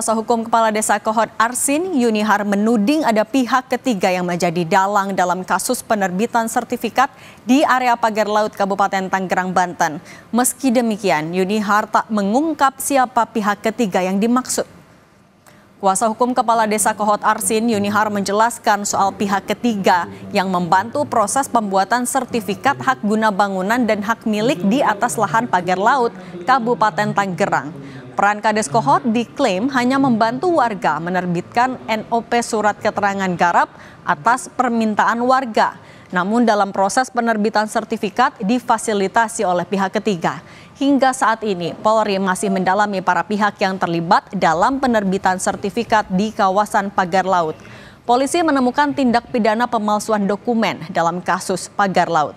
Kuasa hukum Kepala Desa Kohod Arsin, Yunihar, menuding ada pihak ketiga yang menjadi dalang dalam kasus penerbitan sertifikat di area pagar laut Kabupaten Tangerang, Banten. Meski demikian, Yunihar tak mengungkap siapa pihak ketiga yang dimaksud. Kuasa hukum Kepala Desa Kohod Arsin, Yunihar, menjelaskan soal pihak ketiga yang membantu proses pembuatan sertifikat hak guna bangunan dan hak milik di atas lahan pagar laut Kabupaten Tangerang. Peran Kades Kohod diklaim hanya membantu warga menerbitkan NOP surat keterangan garap atas permintaan warga. Namun dalam proses penerbitan sertifikat difasilitasi oleh pihak ketiga. Hingga saat ini Polri masih mendalami para pihak yang terlibat dalam penerbitan sertifikat di kawasan pagar laut. Polisi menemukan tindak pidana pemalsuan dokumen dalam kasus pagar laut.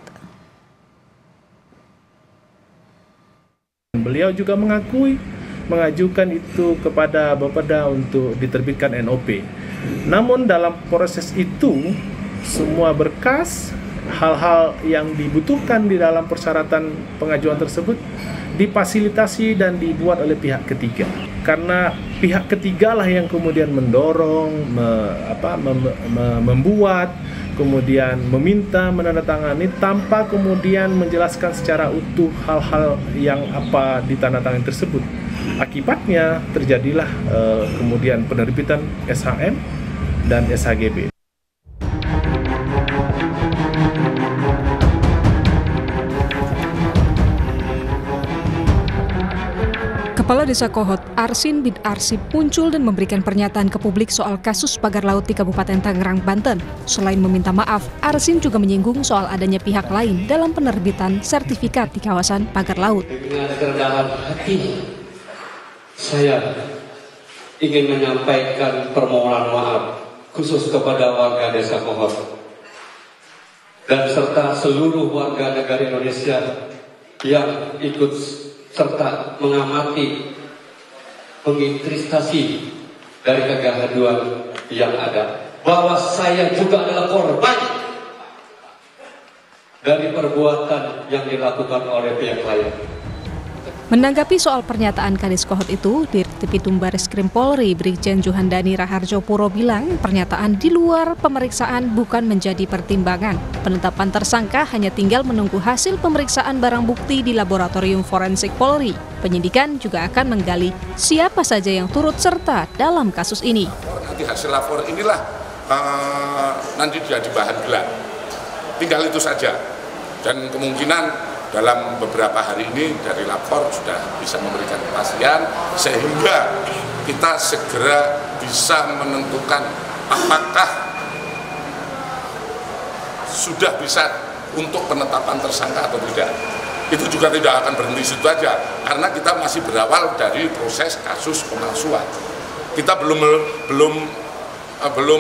Beliau juga mengajukan itu kepada Bapeda untuk diterbitkan NOP. Namun dalam proses itu semua berkas, hal-hal yang dibutuhkan di dalam persyaratan pengajuan tersebut difasilitasi dan dibuat oleh pihak ketiga. Karena pihak ketiga lah yang kemudian mendorong, membuat, kemudian meminta menandatangani tanpa kemudian menjelaskan secara utuh hal-hal yang apa ditandatangani tersebut. Akibatnya terjadilah kemudian penerbitan SHM dan SHGB. Kepala Desa Kohod Arsin bin Arsip muncul dan memberikan pernyataan ke publik soal kasus pagar laut di Kabupaten Tangerang, Banten. Selain meminta maaf, Arsin juga menyinggung soal adanya pihak lain dalam penerbitan sertifikat di kawasan pagar laut. Dengan kerendahan hati, saya ingin menyampaikan permohonan maaf khusus kepada warga Desa Kohod dan serta seluruh warga negara Indonesia yang ikut serta mengamati menginvestasi dari kegaduhan yang ada, bahwa saya juga adalah korban dari perbuatan yang dilakukan oleh pihak lain. Menanggapi soal pernyataan Kades Kohod itu, Dirtipidum Bareskrim Polri Brigjen Juhandani Raharjo Puro bilang pernyataan di luar pemeriksaan bukan menjadi pertimbangan. Penetapan tersangka hanya tinggal menunggu hasil pemeriksaan barang bukti di Laboratorium Forensik Polri. Penyidikan juga akan menggali siapa saja yang turut serta dalam kasus ini. Nanti hasil lapor inilah nanti jadi bahan gelar. Tinggal itu saja. Dan kemungkinan dalam beberapa hari ini dari lapor sudah bisa memberikan kepastian sehingga kita segera bisa menentukan apakah sudah bisa untuk penetapan tersangka atau tidak. Itu juga tidak akan berhenti situ saja karena kita masih berawal dari proses kasus pemalsuan. Kita belum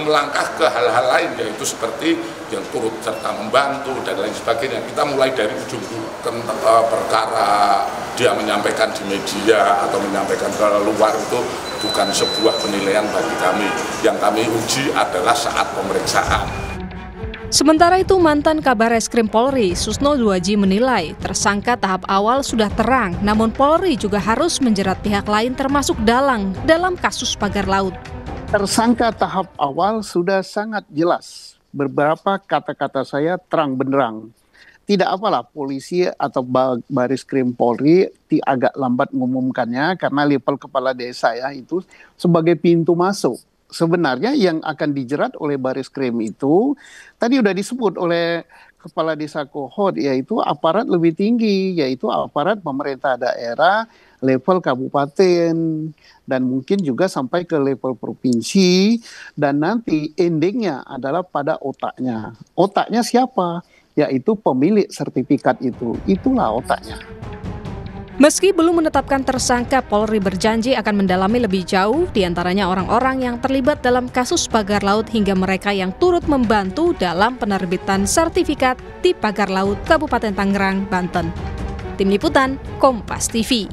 melangkah ke hal-hal lain, yaitu seperti yang turut serta membantu dan lain sebagainya. Kita mulai dari ujung perkara dia menyampaikan di media atau menyampaikan ke luar itu bukan sebuah penilaian bagi kami. Yang kami uji adalah saat pemeriksaan. Sementara itu, mantan Kabareskrim Polri, Susno Duaji, menilai tersangka tahap awal sudah terang, namun Polri juga harus menjerat pihak lain termasuk dalang dalam kasus pagar laut. Tersangka tahap awal sudah sangat jelas. Beberapa kata-kata saya terang benderang. Tidak apalah polisi atau Bareskrim Polri agak lambat mengumumkannya karena level kepala desa ya itu sebagai pintu masuk. Sebenarnya yang akan dijerat oleh Bareskrim itu tadi sudah disebut oleh Kepala Desa Kohod, yaitu aparat lebih tinggi, yaitu aparat pemerintah daerah, level kabupaten, dan mungkin juga sampai ke level provinsi, dan nanti endingnya adalah pada otaknya. Otaknya siapa? Yaitu pemilik sertifikat itu. Itulah otaknya. Meski belum menetapkan tersangka, Polri berjanji akan mendalami lebih jauh, diantaranya orang-orang yang terlibat dalam kasus pagar laut hingga mereka yang turut membantu dalam penerbitan sertifikat di pagar laut Kabupaten Tangerang, Banten. Tim Liputan, Kompas TV.